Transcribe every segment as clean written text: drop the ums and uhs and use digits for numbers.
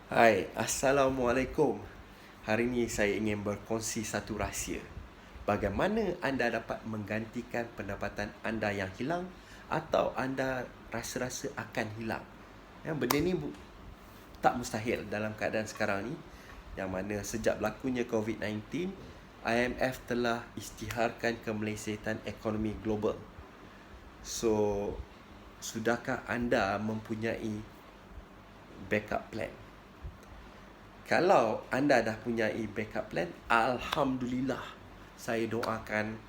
Hai, Assalamualaikum. Hari ini saya ingin berkongsi satu rahsia. Bagaimana anda dapat menggantikan pendapatan anda yang hilang atau anda rasa-rasa akan hilang. Benda ni tak mustahil dalam keadaan sekarang ni, yang mana sejak berlakunya COVID-19, IMF telah isytiharkan kemelesatan ekonomi global. So, sudahkah anda mempunyai backup plan? Kalau anda dah punya backup plan, Alhamdulillah. Saya doakan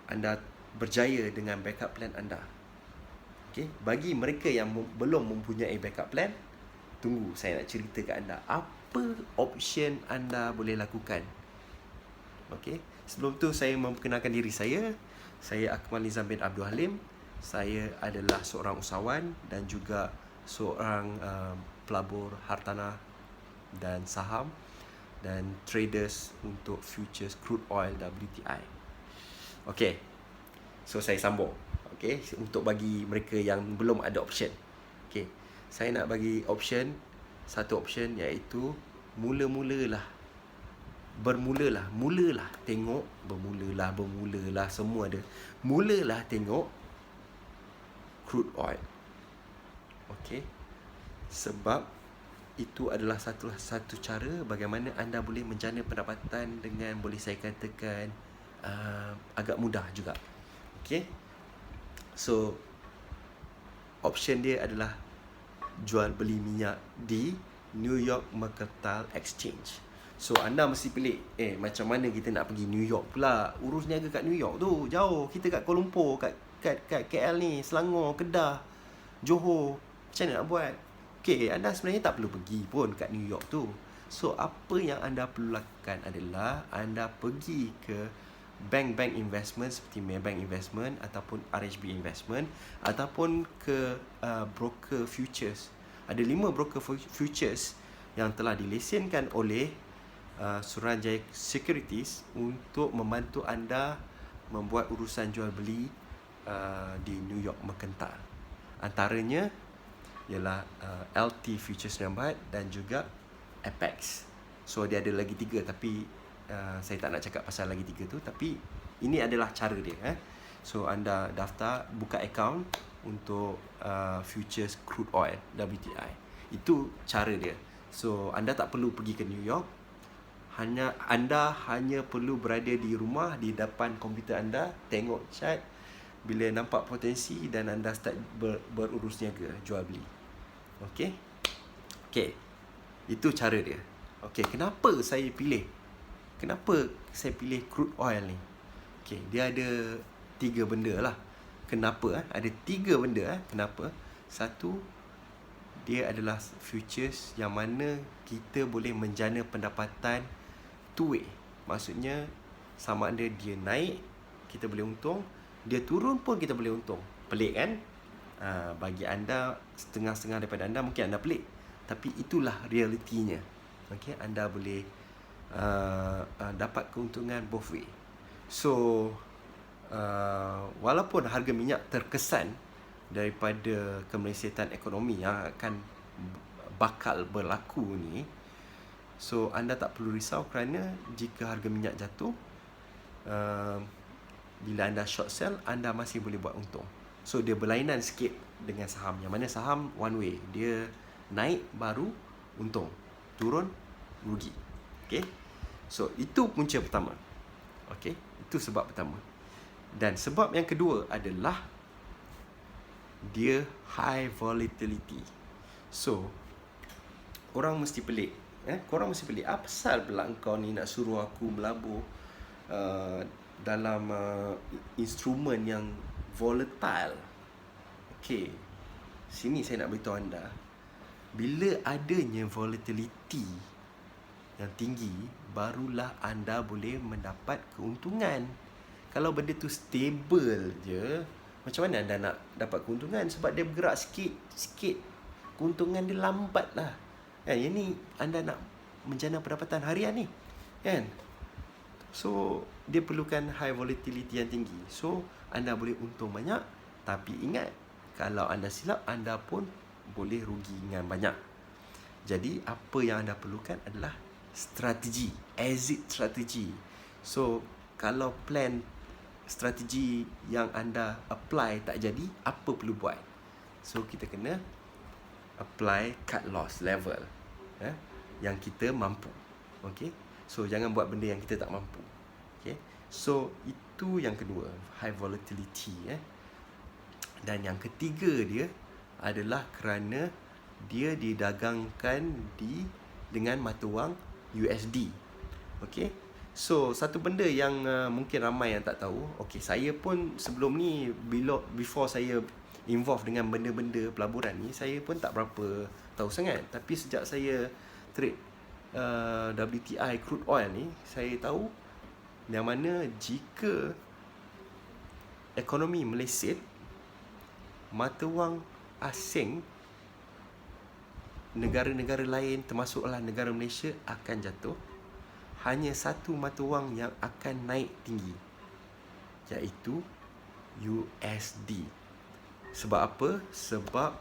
anda berjaya dengan backup plan anda. Okay? Bagi mereka yang belum mempunyai backup plan, tunggu saya nak cerita ke anda apa option anda boleh lakukan. Okay? Sebelum tu saya memperkenalkan diri saya. Saya Akmal Nizam bin Abdul Halim. Saya adalah seorang usahawan dan juga seorang pelabur hartanah dan saham dan traders untuk futures crude oil WTI. Okey. So saya sambung. Okey, untuk bagi mereka yang belum ada option. Okey. Saya nak bagi option, satu option iaitu mulalah tengok, bermulalah semua ada. Mulalah tengok crude oil. Okey. Sebab itu adalah satu cara bagaimana anda boleh menjana pendapatan dengan, boleh saya katakan, agak mudah juga. Okay. So, option dia adalah jual beli minyak di New York Mercantile Exchange. So, anda mesti pelik, macam mana kita nak pergi New York pula? Urus niaga kat New York tu jauh. Kita kat Kuala Lumpur, kat KL ni, Selangor, Kedah, Johor. Macam mana nak buat? Okay, anda sebenarnya tak perlu pergi pun kat New York tu. So, apa yang anda perlu lakukan adalah anda pergi ke bank-bank investment seperti Maybank Investment ataupun RHB Investment ataupun ke broker futures. Ada 5 broker futures yang telah dilesenkan oleh Suruhanjaya Securities untuk membantu anda membuat urusan jual beli di New York Mercantile. Antaranya ialah LT Futures Nambat dan juga Apex. So dia ada lagi 3, tapi saya tak nak cakap pasal lagi 3 tu, tapi ini adalah cara dia. So anda daftar, buka account untuk futures crude oil WTI. Itu cara dia. So anda tak perlu pergi ke New York. Anda hanya perlu berada di rumah, di depan komputer anda, tengok chart. Bila nampak potensi dan anda start berurus niaga, jual beli. Okey. Okey. Itu cara dia. Okey, kenapa saya pilih crude oil ni? Okey, dia ada 3 benda lah. Kenapa? Ada 3 benda. Kenapa? Satu, dia adalah futures yang mana kita boleh menjana pendapatan two way. Maksudnya sama ada dia naik, kita boleh untung, dia turun pun kita boleh untung. Pelik kan? Bagi anda, setengah-setengah daripada anda, mungkin anda pelik, tapi itulah realitinya. Okay, anda boleh dapat keuntungan both way. So walaupun harga minyak terkesan daripada kemelesatan ekonomi yang akan bakal berlaku ni, so anda tak perlu risau kerana jika harga minyak jatuh, bila anda short sell, anda masih boleh buat untung. So dia berlainan sikit dengan saham, yang mana saham one way, dia naik baru untung, turun rugi. Okay, so itu punca pertama. Okay, itu sebab pertama. Dan sebab yang kedua adalah dia high volatility. So orang mesti pelik, korang mesti pelik, apa pasal pula kau ni nak suruh aku melabur dalam instrumen yang volatile. Okey, sini saya nak beritahu anda, bila adanya volatility yang tinggi, barulah anda boleh mendapat keuntungan. Kalau benda tu stable je, macam mana anda nak dapat keuntungan? Sebab dia bergerak sikit-sikit, keuntungan dia lambat lah. Yang ni anda nak menjana pendapatan harian ni, kan? So dia perlukan high volatility yang tinggi. So anda boleh untung banyak, tapi ingat, kalau anda silap, anda pun boleh rugi dengan banyak. Jadi apa yang anda perlukan adalah strategi, exit strategi. So kalau plan strategi yang anda apply tak jadi, apa perlu buat? So kita kena apply cut loss level yang kita mampu. Okay, so jangan buat benda yang kita tak mampu. Okay, so itu yang kedua, high volatility. Dan yang ketiga dia adalah kerana dia didagangkan dengan mata wang USD. Okay, so satu benda yang mungkin ramai yang tak tahu. Okay, saya pun sebelum ni, before saya involve dengan benda-benda pelaburan ni, saya pun tak berapa tahu sangat. Tapi sejak saya trade WTI crude oil ni, saya tahu yang mana jika ekonomi meleset, mata wang asing negara-negara lain termasuklah negara Malaysia akan jatuh. Hanya satu mata wang yang akan naik tinggi, iaitu USD. Sebab apa? Sebab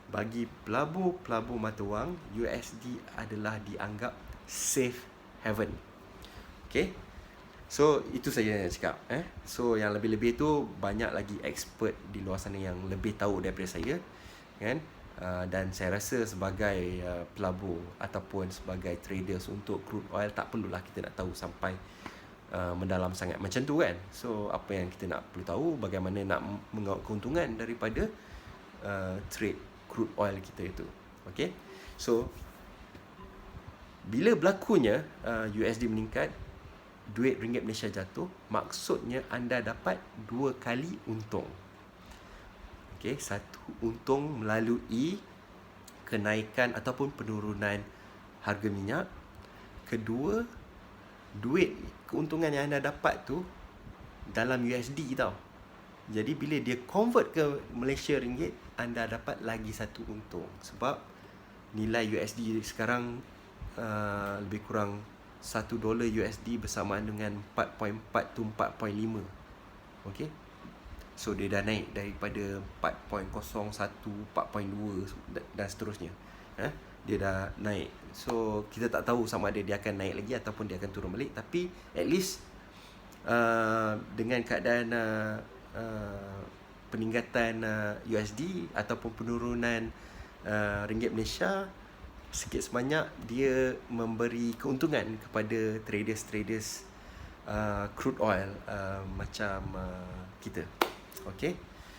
bagi pelabur mata wang, USD adalah dianggap safe haven. Okay, so itu saja yang cakap. So yang lebih-lebih tu banyak lagi expert di luar sana yang lebih tahu daripada saya, kan? Dan saya rasa sebagai pelabur ataupun sebagai traders untuk crude oil, tak perlulah kita nak tahu sampai mendalam sangat macam tu, kan? So apa yang kita nak perlu tahu, bagaimana nak mengawal keuntungan daripada trade crude oil kita itu. Okay, so bila berlakunya USD meningkat, duit ringgit Malaysia jatuh, maksudnya anda dapat 2 kali untung. Okay, satu, untung melalui kenaikan ataupun penurunan harga minyak. Kedua, duit keuntungan yang anda dapat tu dalam USD tau. Jadi bila dia convert ke Malaysia ringgit, anda dapat lagi satu untung. Sebab nilai USD sekarang lebih kurang $1 USD bersamaan dengan 4.4 to 4.5. Okay, so dia dah naik daripada 4.01, 4.2 dan seterusnya. Dia dah naik. So kita tak tahu sama ada dia akan naik lagi ataupun dia akan turun balik. Tapi at least dengan keadaan peningkatan USD ataupun penurunan ringgit Malaysia, sikit sebanyak dia memberi keuntungan kepada traders crude oil macam kita. Okay,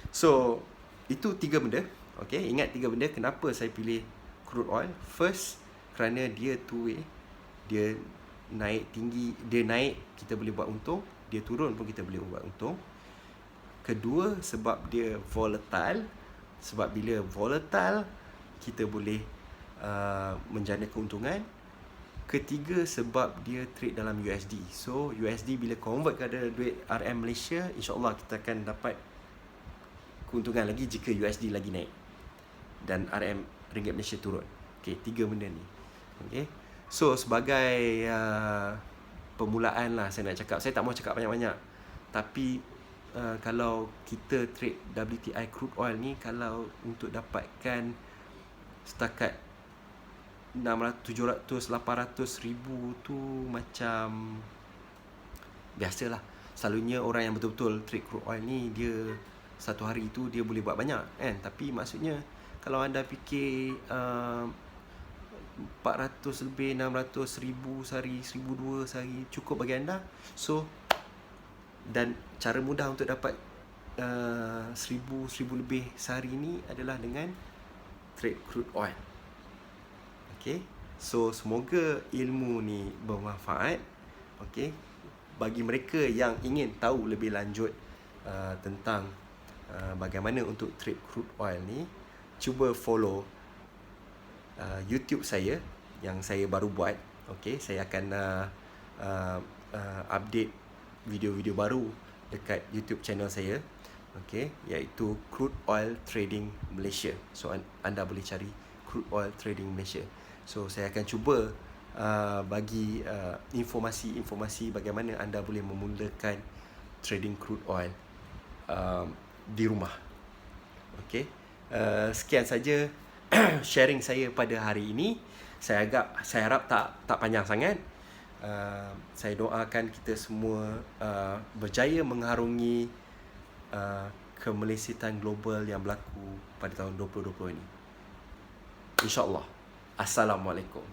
so itu 3 benda. Okay, ingat 3 benda kenapa saya pilih crude oil. First, kerana dia two way. Dia naik tinggi, dia naik kita boleh buat untung, dia turun pun kita boleh buat untung. Kedua, sebab dia volatile. Sebab bila volatile, kita boleh menjana keuntungan. Ketiga, sebab dia trade dalam USD. So USD bila convert kepada duit RM Malaysia, insyaAllah kita akan dapat keuntungan lagi jika USD lagi naik dan RM ringgit Malaysia turun. Okay, 3 benda ni. Okay, so sebagai permulaan lah saya nak cakap. Saya tak mau cakap banyak-banyak. Tapi kalau kita trade WTI crude oil ni, kalau untuk dapatkan setakat 600, 700, 800 ribu tu macam biasalah. Selalunya orang yang betul-betul trade crude oil ni, dia satu hari tu dia boleh buat banyak, kan? Tapi maksudnya kalau anda fikir 400 lebih, 600 ribu sehari, 1,200 sehari cukup bagi anda. So, dan cara mudah untuk dapat 1,000 lebih sehari ni adalah dengan trade crude oil. Okay, so semoga ilmu ni bermanfaat. Okay, bagi mereka yang ingin tahu lebih lanjut tentang bagaimana untuk trade crude oil ni, cuba follow YouTube saya yang saya baru buat. Okay, saya akan update video-video baru dekat YouTube channel saya. Okay, iaitu Crude Oil Trading Malaysia. So anda boleh cari Crude Oil Trading Malaysia. So saya akan cuba bagi informasi-informasi bagaimana anda boleh memulakan trading crude oil di rumah. Okay, sekian saja sharing saya pada hari ini. Saya harap tak panjang sangat. Saya doakan kita semua berjaya mengharungi kemelesitan global yang berlaku pada tahun 2020 ini. InsyaAllah. Assalamualaikum.